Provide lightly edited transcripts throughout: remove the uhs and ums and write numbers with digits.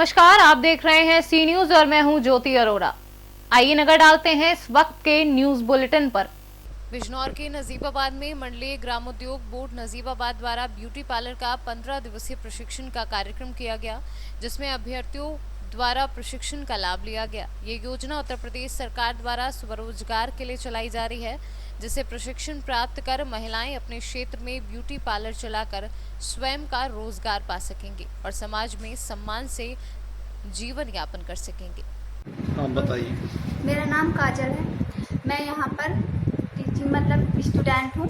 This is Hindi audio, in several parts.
नमस्कार, आप देख रहे हैं सी न्यूज और मैं हूं ज्योति अरोड़ा। आइए नजर डालते हैं इस वक्त के न्यूज बुलेटिन पर। बिजनौर के नजीबाबाद में मंडलीय ग्रामोद्योग बोर्ड नजीबाबाद द्वारा ब्यूटी पार्लर का 15 दिवसीय प्रशिक्षण का कार्यक्रम किया गया, जिसमें अभ्यर्थियों द्वारा प्रशिक्षण का लाभ लिया गया। ये योजना उत्तर प्रदेश सरकार द्वारा स्वरोजगार के लिए चलाई जा रही है, जिसे प्रशिक्षण प्राप्त कर महिलाएं अपने क्षेत्र में ब्यूटी पार्लर चलाकर स्वयं का रोजगार पा सकेंगे और समाज में सम्मान से जीवन यापन कर सकेंगे। आप बताइए। मेरा नाम काजल है। मैं यहाँ पर टीचिंग मतलब स्टूडेंट हूँ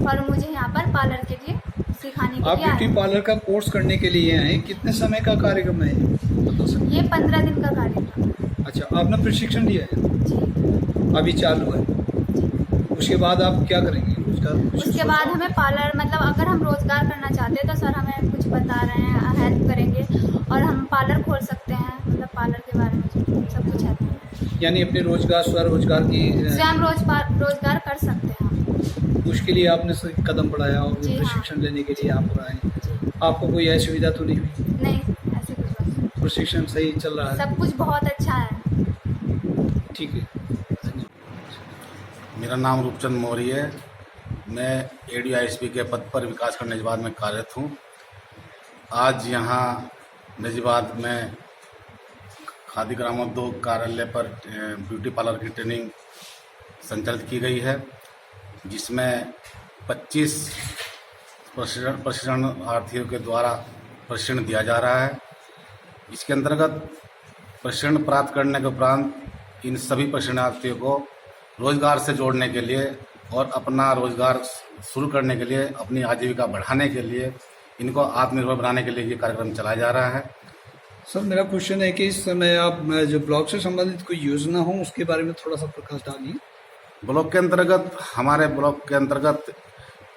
और मुझे यहाँ पर पार्लर के लिए सिखाने के आप लिए आए ब्यूटी पार्लर का कोर्स करने के लिए आए हैं। कितने समय का कार्यक्रम है बता सकते? ये 15 दिन का कार्यक्रम। अच्छा, आपने प्रशिक्षण लिया है? जी। अभी चालू है। उसके बाद आप क्या करेंगे? उसके बाद हमें पार्लर मतलब अगर हम रोजगार करना चाहते हैं तो सर हमें कुछ बता रहे हैं, हेल्प करेंगे और हम पार्लर खोल सकते हैं। मतलब पार्लर के बारे में सब कुछ है, यानी अपने रोजगार स्वरोजगार की स्वयं रोजगार कर सकते हैं। उसके लिए आपने कदम बढ़ाया और प्रशिक्षण लेने के लिए आप आए। आपको कोई असुविधा तो नहीं हुई? नहीं, ऐसे कुछ बात नहीं। प्रशिक्षण सही चल रहा है? सब कुछ बहुत अच्छा है। ठीक है। मेरा नाम रूपचंद मौर्य है। मैं ADISP के पद पर विकासखंड नजीबाद में कार्यरत हूँ। आज यहाँ नजीबाद में खादी ग्रामोद्योग कार्यालय पर ब्यूटी पार्लर की ट्रेनिंग संचालित की गई है, जिसमें 25 प्रशिक्षणार्थियों के द्वारा प्रशिक्षण दिया जा रहा है। इसके अंतर्गत प्रशिक्षण प्राप्त करने के उपरांत इन सभी प्रशिक्षणार्थियों को रोजगार से जोड़ने के लिए और अपना रोजगार शुरू करने के लिए, अपनी आजीविका बढ़ाने के लिए, इनको आत्मनिर्भर बनाने के लिए ये कार्यक्रम चलाया जा रहा है। सर, मेरा क्वेश्चन है कि इस समय आप जो ब्लॉक से संबंधित कोई योजना हो उसके बारे में थोड़ा सा प्रकाश डालिए। ब्लॉक के अंतर्गत हमारे ब्लॉक के अंतर्गत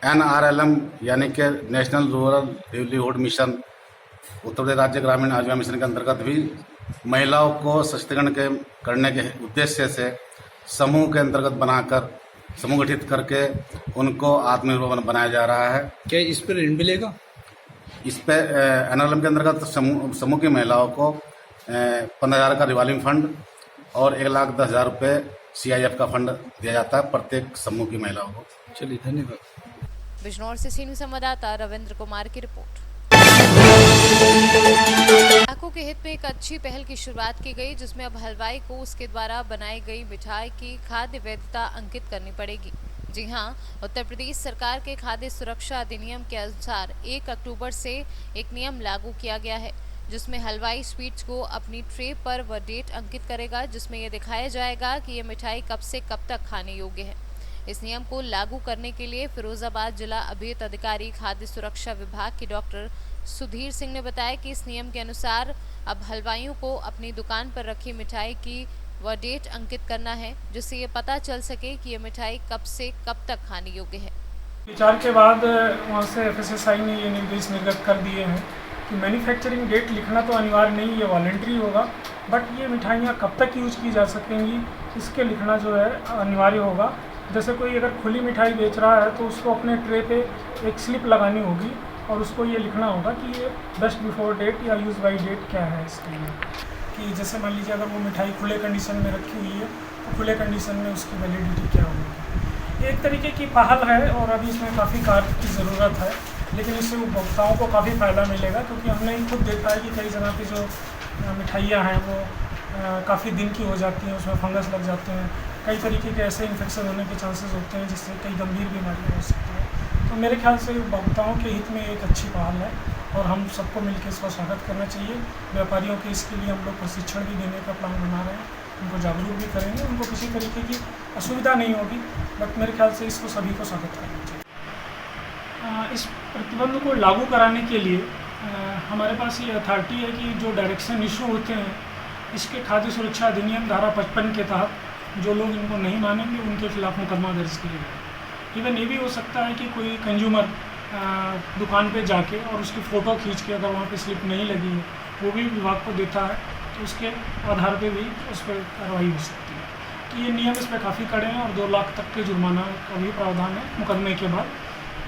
NRLM यानी कि national rural livelihood mission, Uttar Pradesh राज्य ग्रामीण आजीविका मिशन के अंतर्गत भी महिलाओं को सशक्तिकरण करने के उद्देश्य से समूह के अंतर्गत बनाकर, समूह गठित करके उनको आत्मनिर्भर बनाया जा रहा है। क्या इस पर ऋण मिलेगा? इस पे NRLM के अंतर्गत समूह की महिलाओं को 15,000 का रिवॉल्विंग फंड और 1,10,000 रुपये CIF का फंड दिया जाता है प्रत्येक समूह की महिलाओं को। चलिए, धन्यवाद। बिजनौर से सीनियर संवाददाता रविंद्र कुमार की रिपोर्ट। ग्राहकों के हित में एक अच्छी पहल की शुरुआत की गई, जिसमें अब हलवाई को उसके द्वारा बनाई गई मिठाई की खाद्य वैधता अंकित करनी पड़ेगी। जी हां, उत्तर प्रदेश सरकार के खाद्य सुरक्षा अधिनियम के अनुसार 1 अक्टूबर से एक नियम लागू किया गया है, जिसमें हलवाई स्वीट्स को अपनी ट्रे पर वह डेट अंकित करेगा, जिसमें यह दिखाया जाएगा कि यह मिठाई कब से कब तक खाने योग्य है। इस नियम को लागू करने के लिए फिरोजाबाद जिला अभियंत्रण अधिकारी खाद्य सुरक्षा विभाग के डॉक्टर सुधीर सिंह ने बताया कि इस नियम के अनुसार अब हलवाइयों को अपनी दुकान पर रखी मिठाई की वह डेट अंकित करना है, जिससे ये पता चल सके कि यह मिठाई कब से कब तक खाने योग्य है। विचार के बाद वहाँ से FSSAI ने ये निर्देश निर्गत कर दिए हैं कि मैन्युफैक्चरिंग डेट लिखना तो अनिवार्य नहीं, ये वॉलंटरी होगा, बट ये मिठाइयाँ कब तक यूज की जा सकेंगी इसके लिखना जो है अनिवार्य होगा। जैसे कोई अगर खुली मिठाई बेच रहा है तो उसको अपने ट्रे पे एक स्लिप लगानी होगी और उसको ये लिखना होगा कि ये बेस्ट बिफोर डेट या यूज बाई डेट क्या है इसके लिए। कि जैसे मान लीजिए अगर वो मिठाई खुले कंडीशन में रखी हुई है तो खुले कंडीशन में उसकी वैलिडिटी क्या होगी। एक तरीके की पहल है और अभी इसमें काफ़ी कार्य की ज़रूरत है, लेकिन इससे उपभोक्ताओं को काफ़ी फ़ायदा मिलेगा, क्योंकि हमने खुद देखा है कि कई जगह पे जो मिठाइयाँ हैं वो काफ़ी दिन की हो जाती हैं, उसमें फंगस लग जाते हैं, कई तरीके के ऐसे इन्फेक्शन होने के चांसेस होते हैं जिससे कई गंभीर बीमारियाँ हो सकती हैं। तो मेरे ख्याल से उपभोक्ताओं के हित में एक अच्छी पहल है और हम सबको मिलकर इसका स्वागत करना चाहिए। व्यापारियों के इसके लिए हम लोग प्रशिक्षण भी देने का प्लान बना रहे हैं, उनको जागरूक भी करेंगे, उनको किसी तरीके की असुविधा नहीं होगी, बट मेरे ख्याल से इसको सभी को स्वागत करना चाहिए। इस प्रतिबंध को लागू कराने के लिए हमारे पास ये अथॉरिटी है कि जो डायरेक्शन इशू होते हैं इसके खाद्य सुरक्षा अधिनियम धारा 55 के तहत जो लोग इनको नहीं मानेंगे उनके खिलाफ मुकदमा दर्ज किया जाएगा। इवन ये भी हो सकता है कि कोई कंज्यूमर दुकान पे जाके और उसकी फ़ोटो खींच के अगर वहाँ पे स्लिप नहीं लगी है वो भी विभाग को देता है तो उसके आधार पे भी उस पर कार्रवाई हो सकती है। तो ये नियम इस पर काफ़ी कड़े हैं और 2 लाख तक के जुर्माना का भी प्रावधान है मुकदमे के बाद।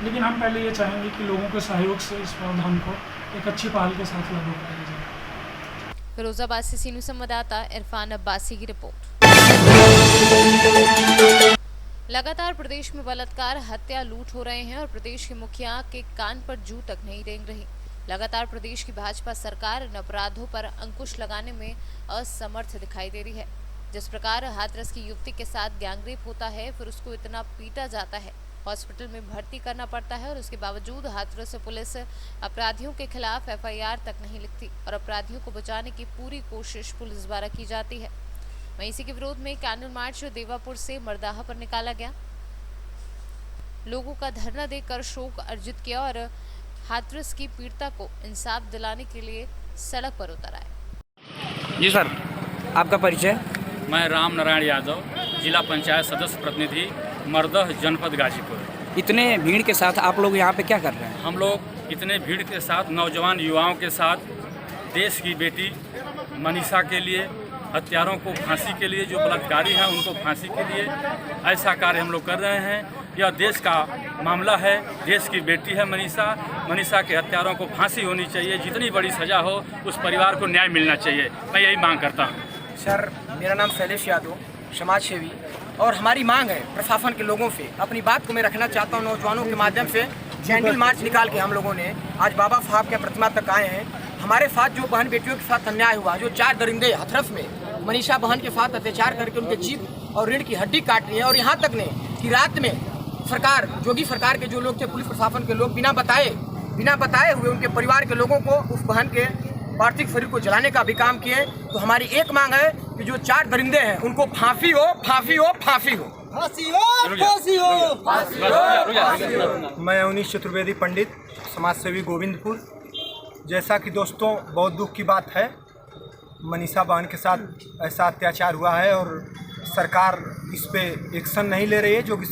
लेकिन हम पहले ये चाहेंगे कि लोगों के सहयोग से इस प्रावधान को एक अच्छी पहल के साथ लागू कराया जाए। फिरोजाबाद से सीनू संवाददाता इरफान अब्बासी की रिपोर्ट। लगातार प्रदेश में बलात्कार, हत्या, लूट हो रहे हैं और प्रदेश के मुखिया के कान पर जू तक नहीं रेंग रही। लगातार प्रदेश की भाजपा सरकार इन अपराधों पर अंकुश लगाने में असमर्थ दिखाई दे रही है। जिस प्रकार हाथरस की युवती के साथ गैंगरेप होता है, फिर उसको इतना पीटा जाता है, हॉस्पिटल में भर्ती करना पड़ता है और उसके बावजूद हाथरस पुलिस अपराधियों के खिलाफ एफआईआर तक नहीं लिखती और अपराधियों को बचाने की पूरी कोशिश पुलिस द्वारा की जाती है। वहीं इसी के विरोध में कैंडल मार्च देवापुर से मरदाहा पर निकाला गया। लोगों का धरना देकर शोक अर्जित किया और हाथरस की पीड़िता को इंसाफ दिलाने के लिए सड़क पर उतर आए। जी सर, आपका परिचय? मैं राम नारायण यादव, जिला पंचायत सदस्य प्रतिनिधि, मरदह, जनपद गाजीपुर। इतने भीड़ के साथ आप लोग यहाँ पे क्या कर रहे हैं? हम लोग इतने भीड़ के साथ, नौजवान युवाओं के साथ, देश की बेटी मनीषा के लिए, हत्यारों को फांसी के लिए, जो बलात्कारी हैं उनको फांसी के लिए ऐसा कार्य हम लोग कर रहे हैं। यह देश का मामला है, देश की बेटी है मनीषा के हत्यारों को फांसी होनी चाहिए, जितनी बड़ी सज़ा हो उस परिवार को न्याय मिलना चाहिए। मैं यही मांग करता हूँ। सर, मेरा नाम शैलेश यादव, समाज सेवी, और हमारी मांग है प्रशासन के लोगों से। अपनी बात को मैं रखना चाहता हूँ नौजवानों के माध्यम से। कैंडल मार्च निकाल के हम लोगों ने आज बाबा साहब के प्रतिमा तक आए हैं। हमारे साथ जो बहन बेटियों के साथ अन्याय हुआ, जो 4 दरिंदे हाथरस में मनीषा बहन के साथ अत्याचार करके उनके जीभ और रीढ़ की हड्डी काट रही है, और यहाँ तक ने कि रात में सरकार, जोगी सरकार के जो लोग थे, पुलिस प्रशासन के लोग बिना बताए हुए उनके परिवार के लोगों को, उस बहन के पार्थिव शरीर को जलाने का भी काम किए। तो हमारी एक मांग है कि जो 4 दरिंदे हैं उनको फांसी हो, फांसी हो, फांसी हो, फांसी हो, फांसी हो, फांसी हो। मैं अवनीश चतुर्वेदी पंडित, समाज सेवी, गोविंदपुर। जैसा कि दोस्तों बहुत दुख की बात है, मनीषा बहन के साथ ऐसा अत्याचार हुआ है और सरकार इस पे एक्शन नहीं ले रही है। जो कि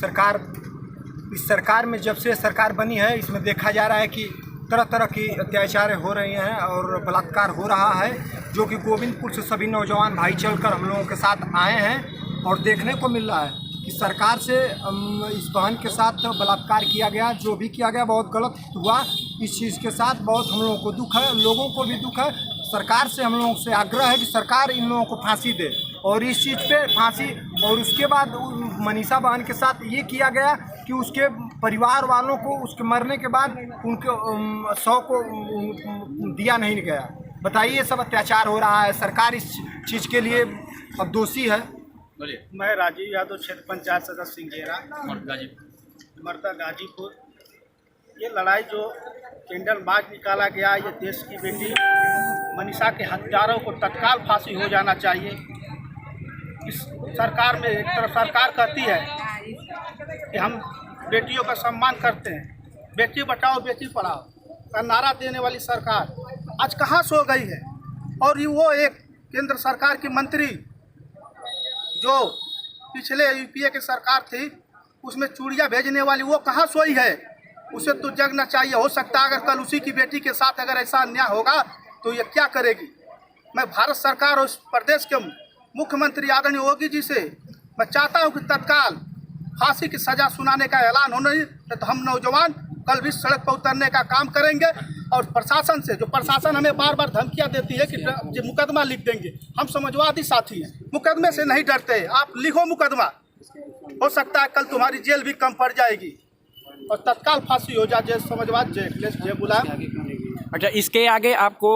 इस सरकार में जब से सरकार बनी है, इसमें देखा जा रहा है कि तरह तरह की अत्याचार हो रही हैं और बलात्कार हो रहा है, जो कि गोविंदपुर से सभी नौजवान भाई चलकर हम लोगों के साथ आए हैं और देखने को मिल रहा है कि सरकार से इस बहन के साथ बलात्कार किया गया, जो भी किया गया बहुत गलत हुआ। इस चीज़ के साथ बहुत हम लोगों को दुख है, लोगों को भी दुख है। सरकार से हम लोगों से आग्रह है कि सरकार इन लोगों को फांसी दे, और इस चीज़ पे फांसी। और उसके बाद मनीषा बहन के साथ ये किया गया कि उसके परिवार वालों को उसके मरने के बाद उनके शव को दिया नहीं गया। बताइए, ये सब अत्याचार हो रहा है, सरकार इस चीज़ के लिए अब दोषी है। मैं राजीव यादव, क्षेत्र पंचायत सदस्य सिंघेरा, मर्दा गाजीपुर। ये लड़ाई जो कैंडल मार्च निकाला गया, ये देश की बेटी मनीषा के हत्यारों को तत्काल फांसी हो जाना चाहिए। इस सरकार में एक तरफ सरकार कहती है कि हम बेटियों का सम्मान करते हैं, बेटी बचाओ बेटी पढ़ाओ का नारा देने वाली सरकार आज कहाँ सो गई है। और ये वो एक केंद्र सरकार की मंत्री जो पिछले यूपीए की सरकार थी, उसमें चूड़ियाँ भेजने वाली, वो कहाँ सोई है। उसे तो जगना चाहिए। हो सकता है अगर कल उसी की बेटी के साथ अगर ऐसा अन्याय होगा तो ये क्या करेगी। मैं भारत सरकार और उस प्रदेश के मुख्यमंत्री आदरणीय योगी जी से मैं चाहता हूँ कि तत्काल फांसी की सज़ा सुनाने का ऐलान होना ही, तो हम नौजवान कल भी सड़क पर उतरने का काम करेंगे। और प्रशासन से, जो प्रशासन हमें बार बार धमकियां देती है कि मुकदमा लिख देंगे, हम समाजवादी साथी हैं, मुकदमे से नहीं डरते। आप लिखो मुकदमा, हो सकता है कल तुम्हारी जेल भी कम पड़ जाएगी और तत्काल फांसी हो जाए। जय समाजवाद, जय अखिलेश, जय गुलाम। अच्छा, इसके आगे आपको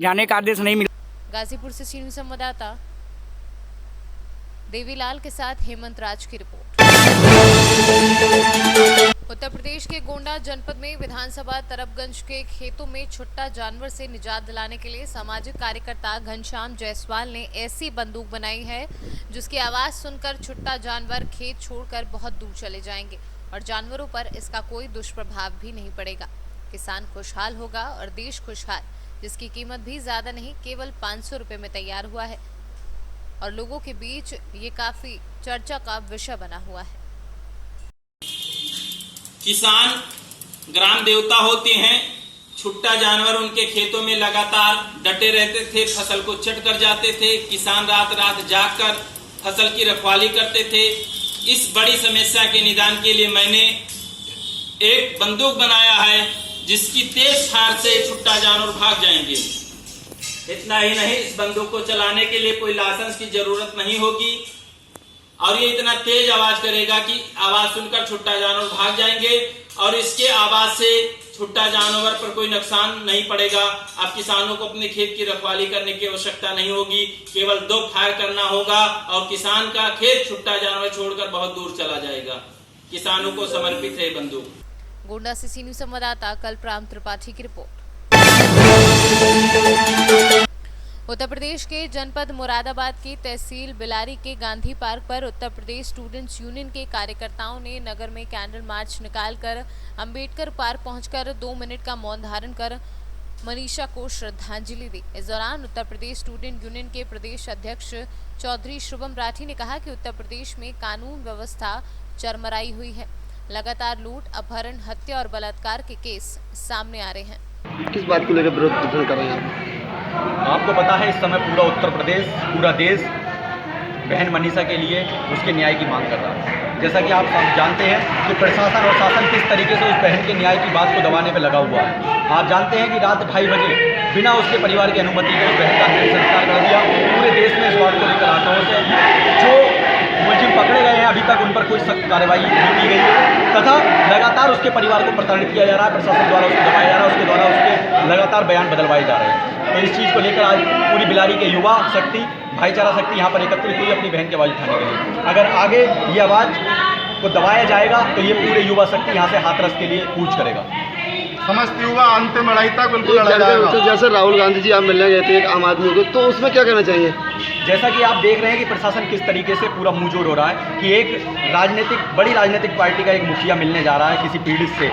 जाने का आदेश नहीं मिला? गाजीपुर से सीनियर संवाददाता देवीलाल के साथ हेमंत राज की रिपोर्ट। उत्तर प्रदेश के गोंडा जनपद में विधानसभा तरबगंज के खेतों में छुट्टा जानवर से निजात दिलाने के लिए सामाजिक कार्यकर्ता घनश्याम जायसवाल ने ऐसी बंदूक बनाई है जिसकी आवाज सुनकर छुट्टा जानवर खेत छोड़कर बहुत दूर चले जाएंगे और जानवरों पर इसका कोई दुष्प्रभाव भी नहीं पड़ेगा। किसान खुशहाल होगा और देश खुशहाल, जिसकी कीमत भी ज्यादा नहीं, केवल 500 रुपए में तैयार हुआ है और लोगों के बीच ये काफी चर्चा का विषय बना हुआ है। किसान ग्राम देवता होते हैं। छुट्टा जानवर उनके खेतों में लगातार डटे रहते थे, फसल को चट कर जाते थे। किसान रात रात जागकर फसल की रखवाली करते थे। इस बड़ी समस्या के निदान के लिए मैंने एक बंदूक बनाया है जिसकी तेज धार से छुट्टा जानवर भाग जाएंगे। इतना ही नहीं, इस बंदूक को चलाने के लिए कोई लाइसेंस की जरूरत नहीं होगी और ये इतना तेज आवाज करेगा कि आवाज सुनकर छुट्टा जानवर भाग जाएंगे और इसके आवाज से छुट्टा जानवर पर कोई नुकसान नहीं पड़ेगा। अब किसानों को अपने खेत की रखवाली करने की आवश्यकता नहीं होगी, केवल 2 फायर करना होगा और किसान का खेत छुट्टा जानवर छोड़कर बहुत दूर चला जाएगा। किसानों को समर्पित है बंदूक। गोंडा से सी न्यूज संवाददाता कल्पराम त्रिपाठी की रिपोर्ट। उत्तर प्रदेश के जनपद मुरादाबाद की तहसील बिलारी के गांधी पार्क पर उत्तर प्रदेश स्टूडेंट्स यूनियन के कार्यकर्ताओं ने नगर में कैंडल मार्च निकालकर अंबेडकर पार्क पहुंचकर 2 मिनट का मौन धारण कर मनीषा को श्रद्धांजलि दी। इस दौरान उत्तर प्रदेश स्टूडेंट यूनियन के प्रदेश अध्यक्ष चौधरी शुभम राठी ने कहा कि उत्तर प्रदेश में कानून व्यवस्था चरमराई हुई है। लगातार लूट, अपहरण, हत्या और बलात्कार के केस सामने आ रहे हैं। किस बात को लेकर विरोध प्रदर्शन कर रहे हैं आपको पता है इस समय पूरा उत्तर प्रदेश, पूरा देश बहन मनीषा के लिए उसके न्याय की मांग कर रहा है। जैसा कि आप जानते हैं कि प्रशासन और शासन किस तरीके से उस बहन के न्याय की बात को दबाने पर लगा हुआ है। आप जानते हैं कि रात 2:30 बजे बिना उसके परिवार की अनुमति के उस बहन का अंतिम संस्कार कर दिया। पूरे देश में इस बात को लेकर आशाओं से जो मुलजिम पकड़े गए हैं अभी तक उन पर कोई सख्त कार्रवाई नहीं की गई है तथा लगातार उसके परिवार को प्रताड़ित किया जा रहा है। प्रशासन द्वारा उसको दबाया जा रहा है, उसके द्वारा उसके लगातार बयान बदलवाए जा रहे हैं। तो इस चीज़ को लेकर आज पूरी बिलारी के युवा शक्ति, भाईचारा शक्ति यहाँ पर एकत्रित हुई अपनी बहन की आवाज़ उठाने के लिए। अगर आगे ये आवाज़ को दबाया जाएगा तो ये पूरे युवा शक्ति यहाँ से हाथरस के लिए कूच करेगा। समस्त युवा अंतिम लड़ाई तक बिल्कुल लड़ाएगा। जैसे राहुल गांधी जी आप मिलने गए थे एक आम आदमी को, तो उसमें क्या कहना चाहिए? जैसा कि आप देख रहे हैं कि प्रशासन किस तरीके से पूरा मुंहजोर हो रहा है कि एक बड़ी राजनीतिक पार्टी का एक मुखिया मिलने जा रहा है किसी पीड़ित से,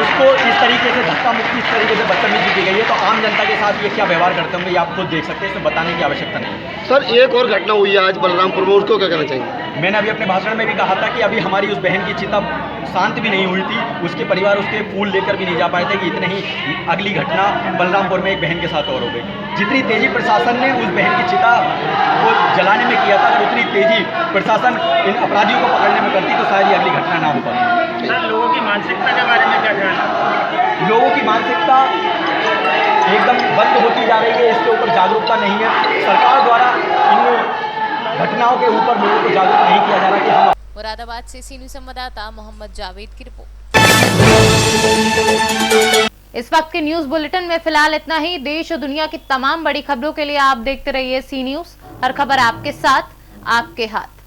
उसको इस तरीके से धक्का मुक्की, इस तरीके से बदतमीजी की गई है। तो आम जनता के साथ ये क्या व्यवहार करते होंगे ये आप खुद देख सकते हैं, इसमें बताने की आवश्यकता नहीं है। सर एक और घटना हुई है आज बलरामपुर में, उसको क्या कहना चाहिए? मैंने अभी अपने भाषण में भी कहा था कि अभी हमारी उस बहन की चिता शांत भी नहीं हुई थी, उसके परिवार उसके फूल लेकर भी नहीं जा पाए थे कि इतने ही अगली घटना बलरामपुर में एक बहन के साथ और हो गई। जितनी तेजी प्रशासन ने उस बहन की चिता को जलाने में किया था, अगर उतनी तेजी प्रशासन इन अपराधियों को पकड़ने में करती तो शायद ये अगली घटना ना हो पाती। सर लोगों की मानसिकता के बारे में क्या कहना? लोगों की मानसिकता एकदम बंद होती जा रही है, इसके ऊपर जागरूकता नहीं है। सरकार द्वारा इन घटनाओं के ऊपर लोगों को जागरूक नहीं किया जा रहा कि हम। मुरादाबाद से सी न्यूज संवाददाता मोहम्मद जावेद की रिपोर्ट। इस वक्त के न्यूज बुलेटिन में फिलहाल इतना ही। देश और दुनिया की तमाम बड़ी खबरों के लिए आप देखते रहिए सी न्यूज। हर खबर आपके साथ, आपके हाथ।